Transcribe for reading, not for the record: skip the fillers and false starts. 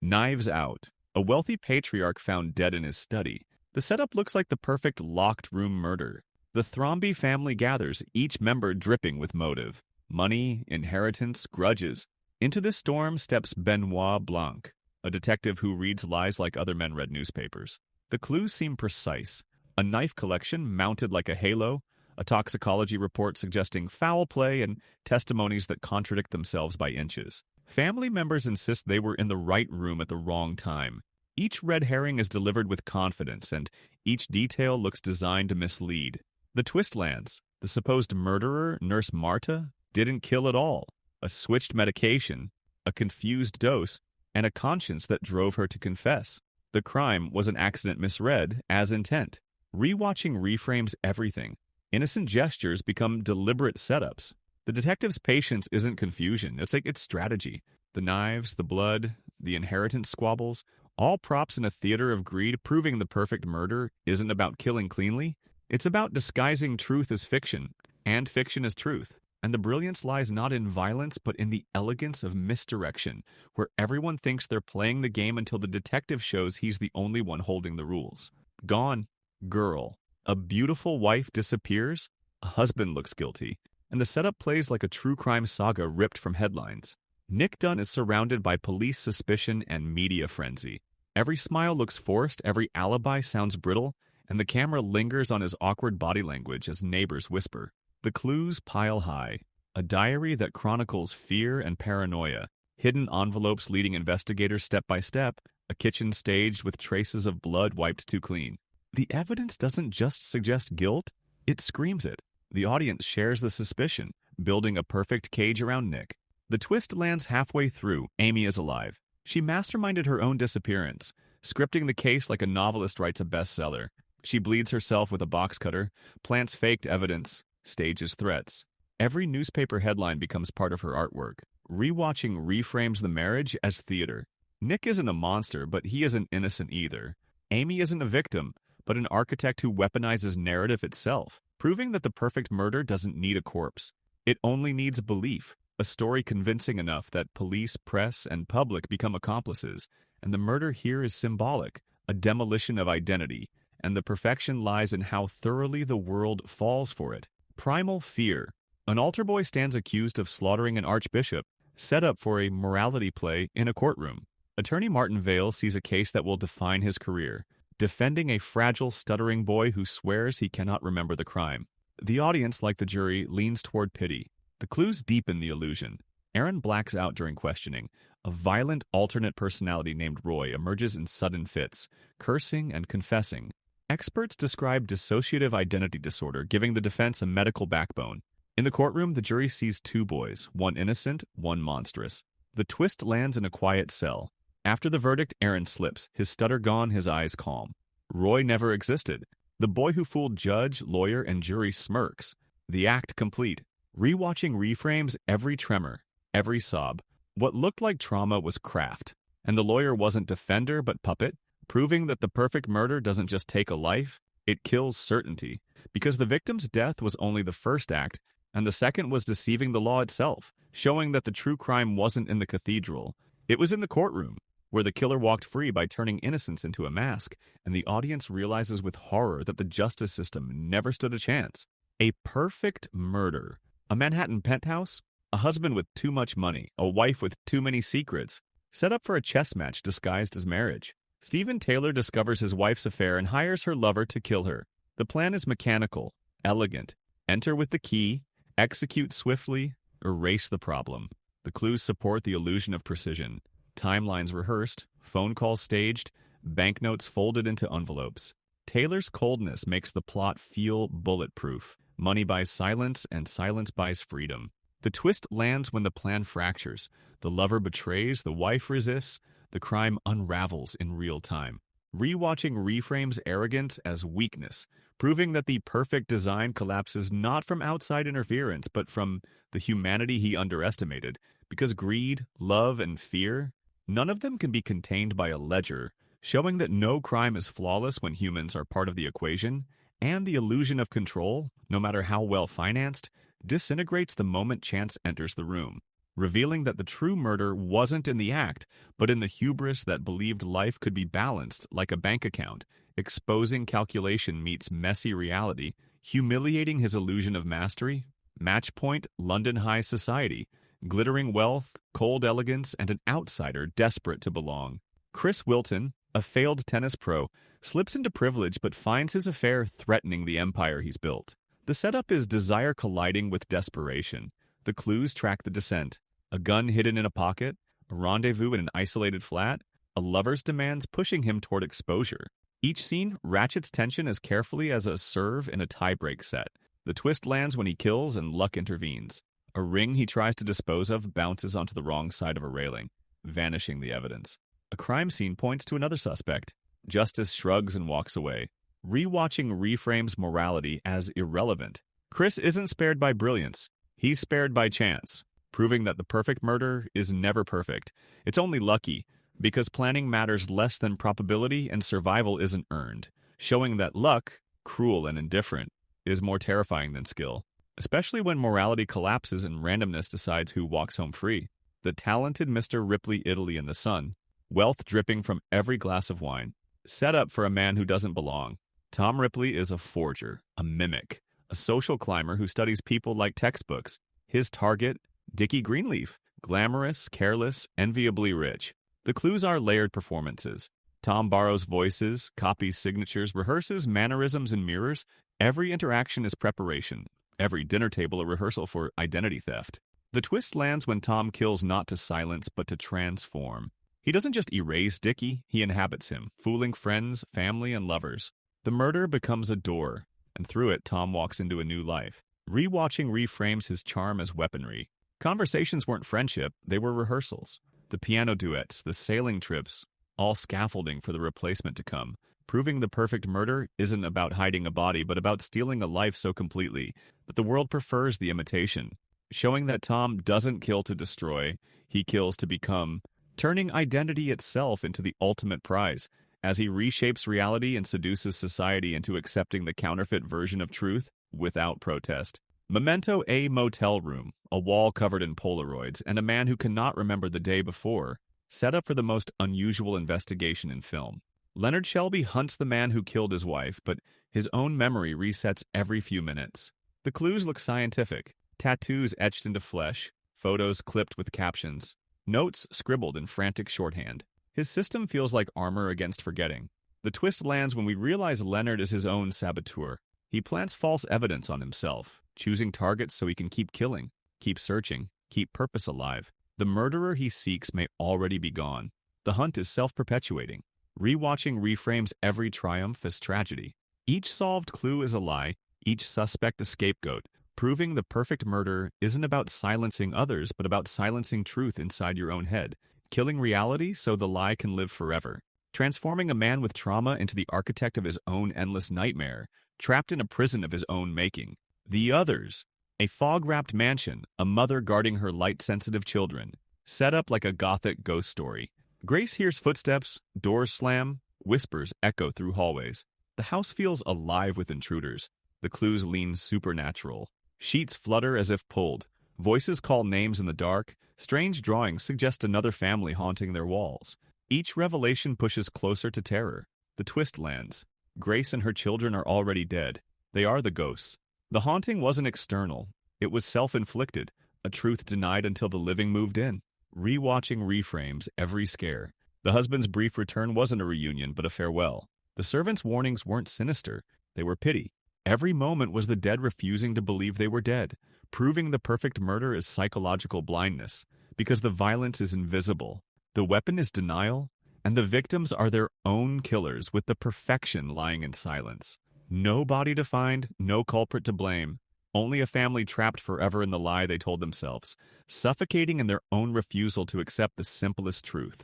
Knives Out. A wealthy patriarch found dead in his study. The setup looks like the perfect locked room murder. The Thromby family gathers, each member dripping with motive. Money, inheritance, grudges. Into this storm steps Benoit Blanc, a detective who reads lies like other men read newspapers. The clues seem precise. A knife collection mounted like a halo, a toxicology report suggesting foul play, and testimonies that contradict themselves by inches. Family members insist they were in the right room at the wrong time. Each red herring is delivered with confidence, and each detail looks designed to mislead. The twist lands. The supposed murderer, Nurse Marta, didn't kill at all. A switched medication, a confused dose, and a conscience that drove her to confess. The crime was an accident misread as intent. Rewatching reframes everything. Innocent gestures become deliberate setups. The detective's patience isn't confusion, it's strategy. The knives, the blood, the inheritance squabbles, all props in a theater of greed, proving the perfect murder isn't about killing cleanly. It's about disguising truth as fiction, and fiction as truth. And the brilliance lies not in violence, but in the elegance of misdirection, where everyone thinks they're playing the game until the detective shows he's the only one holding the rules. Gone. Girl. A beautiful wife disappears. A husband looks guilty. And the setup plays like a true crime saga ripped from headlines. Nick Dunn is surrounded by police suspicion and media frenzy. Every smile looks forced, every alibi sounds brittle, and the camera lingers on his awkward body language as neighbors whisper. The clues pile high. A diary that chronicles fear and paranoia, hidden envelopes leading investigators step by step, a kitchen staged with traces of blood wiped too clean. The evidence doesn't just suggest guilt, it screams it. The audience shares the suspicion, building a perfect cage around Nick. The twist lands halfway through. Amy is alive. She masterminded her own disappearance, scripting the case like a novelist writes a bestseller. She bleeds herself with a box cutter, plants faked evidence, stages threats. Every newspaper headline becomes part of her artwork. Rewatching reframes the marriage as theater. Nick isn't a monster, but he isn't innocent either. Amy isn't a victim, but an architect who weaponizes narrative itself, proving that the perfect murder doesn't need a corpse. It only needs belief, a story convincing enough that police, press, and public become accomplices. And the murder here is symbolic, a demolition of identity, and the perfection lies in how thoroughly the world falls for it. Primal fear. An altar boy stands accused of slaughtering an archbishop, set up for a morality play in a courtroom. Attorney Martin Vale sees a case that will define his career, defending a fragile, stuttering boy who swears he cannot remember the crime. The audience, like the jury, leans toward pity. The clues deepen the illusion. Aaron blacks out during questioning. A violent alternate personality named Roy emerges in sudden fits, cursing and confessing. Experts describe dissociative identity disorder, giving the defense a medical backbone. In the courtroom, the jury sees two boys, one innocent, one monstrous. The twist lands in a quiet cell. After the verdict, Aaron slips, his stutter gone, his eyes calm. Roy never existed. The boy who fooled judge, lawyer, and jury smirks. The act complete. Rewatching reframes every tremor, every sob. What looked like trauma was craft, and the lawyer wasn't defender but puppet, proving that the perfect murder doesn't just take a life, it kills certainty, because the victim's death was only the first act, and the second was deceiving the law itself, showing that the true crime wasn't in the cathedral. It was in the courtroom, where the killer walked free by turning innocence into a mask, and the audience realizes with horror that the justice system never stood a chance. A perfect murder. A Manhattan penthouse? A husband with too much money, a wife with too many secrets, set up for a chess match disguised as marriage. Stephen Taylor discovers his wife's affair and hires her lover to kill her. The plan is mechanical, elegant. Enter with the key, execute swiftly, erase the problem. The clues support the illusion of precision. Timelines rehearsed, phone calls staged, banknotes folded into envelopes. Taylor's coldness makes the plot feel bulletproof. Money buys silence, and silence buys freedom. The twist lands when the plan fractures. The lover betrays, the wife resists, the crime unravels in real time. Rewatching reframes arrogance as weakness, proving that the perfect design collapses not from outside interference, but from the humanity he underestimated. Because greed, love, and fear, none of them can be contained by a ledger, showing that no crime is flawless when humans are part of the equation, and the illusion of control, no matter how well financed, disintegrates the moment chance enters the room. revealing that the true murder wasn't in the act, but in the hubris that believed life could be balanced like a bank account, exposing calculation meets messy reality, humiliating his illusion of mastery. Match point, London high society, glittering wealth, cold elegance, and an outsider desperate to belong. Chris Wilton, a failed tennis pro, slips into privilege but finds his affair threatening the empire he's built. The setup is desire colliding with desperation. The clues track the descent. A gun hidden in a pocket, a rendezvous in an isolated flat, a lover's demands pushing him toward exposure. Each scene ratchets tension as carefully as a serve in a tie-break set. The twist lands when he kills and luck intervenes. A ring he tries to dispose of bounces onto the wrong side of a railing, vanishing the evidence. A crime scene points to another suspect. Justice shrugs and walks away. Rewatching reframes morality as irrelevant. Chris isn't spared by brilliance. He's spared by chance, proving that the perfect murder is never perfect. It's only lucky, because planning matters less than probability and survival isn't earned, showing that luck, cruel and indifferent, is more terrifying than skill, especially when morality collapses and randomness decides who walks home free. The talented Mr. Ripley Italy in the sun, wealth dripping from every glass of wine, set up for a man who doesn't belong. Tom Ripley is a forger, a mimic, a social climber who studies people like textbooks. His target, Dickie Greenleaf, glamorous, careless, enviably rich. The clues are layered performances. Tom borrows voices, copies signatures, rehearses mannerisms and mirrors. Every interaction is preparation. Every dinner table a rehearsal for identity theft. The twist lands when Tom kills not to silence, but to transform. He doesn't just erase Dickie, he inhabits him, fooling friends, family, and lovers. The murder becomes a door, and through it Tom walks into a new life. Rewatching reframes his charm as weaponry. Conversations weren't friendship, they were rehearsals. The piano duets, the sailing trips, all scaffolding for the replacement to come. Proving the perfect murder isn't about hiding a body, but about stealing a life so completely that the world prefers the imitation. Showing that Tom doesn't kill to destroy, he kills to become, turning identity itself into the ultimate prize, as he reshapes reality and seduces society into accepting the counterfeit version of truth without protest. Memento, a motel room, a wall covered in Polaroids, and a man who cannot remember the day before, set up for the most unusual investigation in film. Leonard Shelby hunts the man who killed his wife, but his own memory resets every few minutes. The clues look scientific. Tattoos etched into flesh, photos clipped with captions, notes scribbled in frantic shorthand. His system feels like armor against forgetting. The twist lands when we realize Leonard is his own saboteur. He plants false evidence on himself, choosing targets so he can keep killing, keep searching, keep purpose alive. The murderer he seeks may already be gone. The hunt is self-perpetuating. Rewatching reframes every triumph as tragedy. Each solved clue is a lie, each suspect a scapegoat, proving the perfect murder isn't about silencing others, but about silencing truth inside your own head, killing reality so the lie can live forever, transforming a man with trauma into the architect of his own endless nightmare, trapped in a prison of his own making. The Others, a fog-wrapped mansion, a mother guarding her light-sensitive children, set up like a gothic ghost story. Grace hears footsteps, doors slam, whispers echo through hallways. The house feels alive with intruders. The clues lean supernatural. Sheets flutter as if pulled. Voices call names in the dark. Strange drawings suggest another family haunting their walls. Each revelation pushes closer to terror. The twist lands. Grace and her children are already dead. They are the ghosts. The haunting wasn't external. It was self-inflicted, a truth denied until the living moved in. Rewatching reframes every scare. The husband's brief return wasn't a reunion, but a farewell. The servant's warnings weren't sinister. They were pity. Every moment was the dead refusing to believe they were dead, proving the perfect murder is psychological blindness, because the violence is invisible. The weapon is denial, and the victims are their own killers with the perfection lying in silence. No body to find, no culprit to blame. Only a family trapped forever in the lie they told themselves, suffocating in their own refusal to accept the simplest truth.